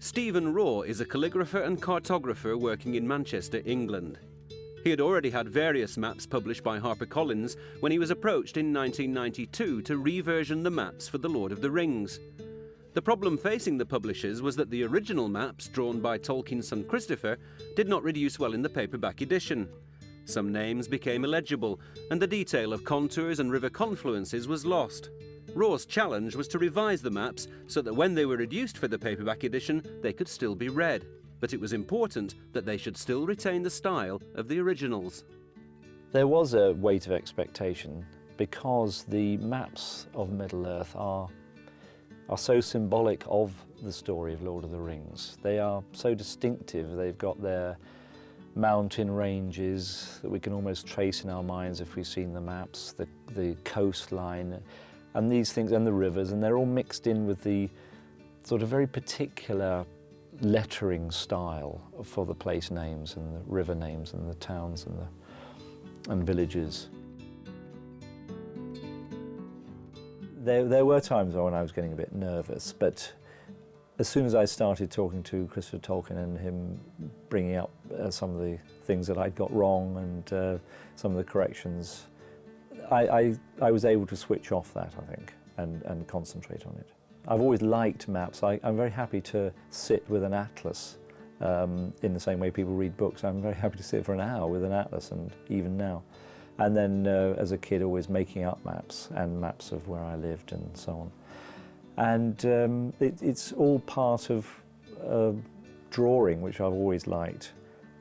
Stephen Raw is a calligrapher and cartographer working in Manchester, England. He had already had various maps published by HarperCollins when he was approached in 1992 to reversion the maps for The Lord of the Rings. The problem facing the publishers was that the original maps, drawn by Tolkien's son Christopher, did not reduce well in the paperback edition. Some names became illegible, and the detail of contours and river confluences was lost. Raw's challenge was to revise the maps so that when they were reduced for the paperback edition, they could still be read. But it was important that they should still retain the style of the originals. There was a weight of expectation because the maps of Middle-earth are so symbolic of the story of Lord of the Rings. They are so distinctive. They've got their mountain ranges that we can almost trace in our minds if we've seen the maps, the coastline, and these things, and the rivers, and they're all mixed in with the sort of very particular lettering style for the place names and the river names and the towns and villages. There were times when I was getting a bit nervous, but as soon as I started talking to Christopher Tolkien and him bringing up some of the things that I'd got wrong and some of the corrections, I was able to switch off that, I think, and concentrate on it. I've always liked maps. I'm very happy to sit with an atlas in the same way people read books. I'm very happy to sit for an hour with an atlas, and even now. And then as a kid, always making up maps and maps of where I lived and so on. And it's all part of drawing, which I've always liked.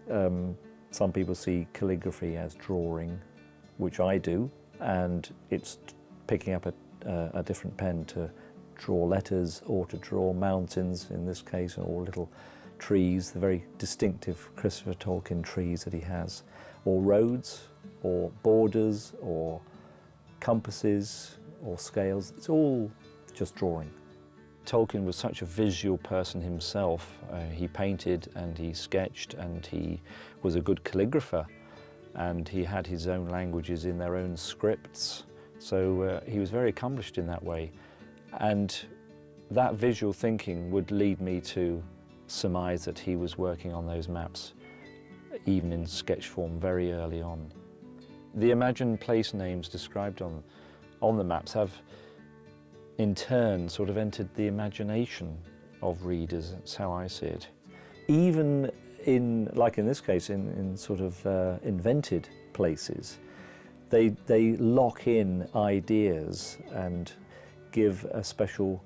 Some people see calligraphy as drawing, which I do, and it's picking up a different pen to draw letters or to draw mountains, in this case, or little trees, the very distinctive Christopher Tolkien trees that he has, or roads, or borders, or compasses, or scales. It's all just drawing. Tolkien was such a visual person himself. He painted and he sketched and he was a good calligrapher, and he had his own languages in their own scripts. So he was very accomplished in that way. And that visual thinking would lead me to surmise that he was working on those maps, even in sketch form, very early on. The imagined place names described on the maps have, in turn, sort of entered the imagination of readers. That's how I see it. Even like in this case, in sort of invented places, they lock in ideas and give a special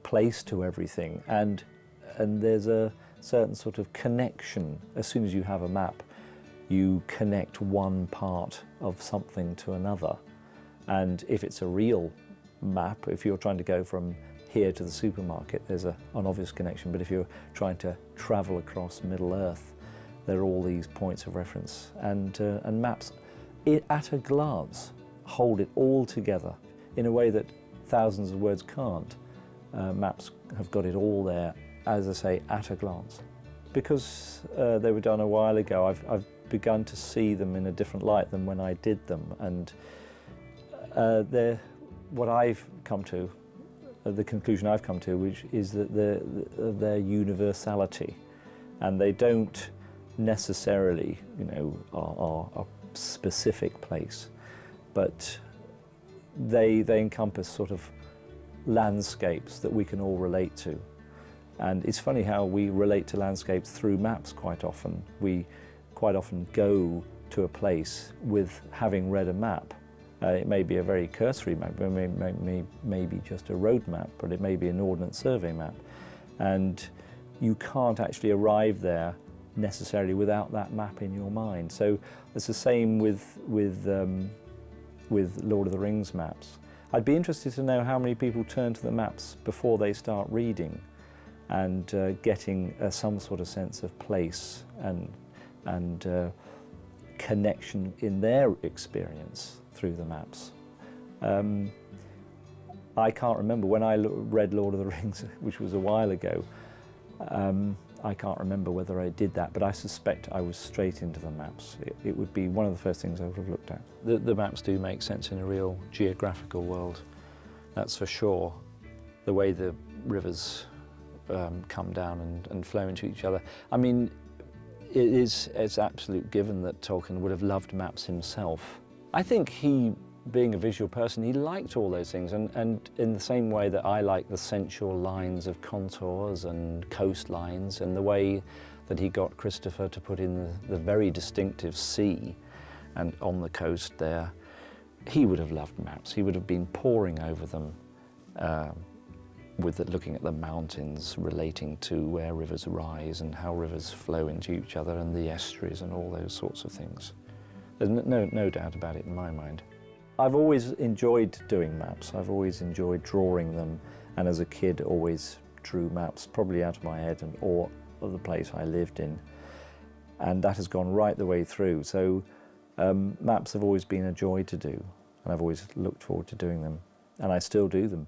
place to everything, and there's a certain sort of connection. As soon as you have a map, you connect one part of something to another. And if it's a real map, if you're trying to go from here to the supermarket, there's an obvious connection. But if you're trying to travel across Middle-earth, there are all these points of reference. And maps, at a glance, hold it all together in a way that thousands of words can't. Maps have got it all there, as I say, at a glance. Because they were done a while ago, I've begun to see them in a different light than when I did them. And what I've come to, the conclusion I've come to, which is that their universality, and they don't necessarily, are a specific place, but they encompass sort of landscapes that we can all relate to. And it's funny how we relate to landscapes through maps quite often. We quite often go to a place with having read a map. It may be a very cursory map, it may be just a road map, but it may be an Ordnance Survey map. And you can't actually arrive there necessarily without that map in your mind. So it's the same with Lord of the Rings maps. I'd be interested to know how many people turn to the maps before they start reading and getting some sort of sense of place and connection in their experience through the maps. I can't remember when I read Lord of the Rings, which was a while ago. I can't remember whether I did that, but I suspect I was straight into the maps. It would be one of the first things I would have looked at. The maps do make sense in a real geographical world, that's for sure. The way the rivers come down and flow into each other. I mean, it's absolute given that Tolkien would have loved maps himself. I think he, being a visual person, he liked all those things, and in the same way that I like the sensual lines of contours and coastlines, and the way that he got Christopher to put in the very distinctive sea and on the coast there, he would have loved maps. He would have been poring over them, looking at the mountains, relating to where rivers rise and how rivers flow into each other, and the estuaries and all those sorts of things. There's no doubt about it in my mind. I've always enjoyed doing maps. I've always enjoyed drawing them, and as a kid always drew maps, probably out of my head or of the place I lived in. And that has gone right the way through. So maps have always been a joy to do, and I've always looked forward to doing them, and I still do them.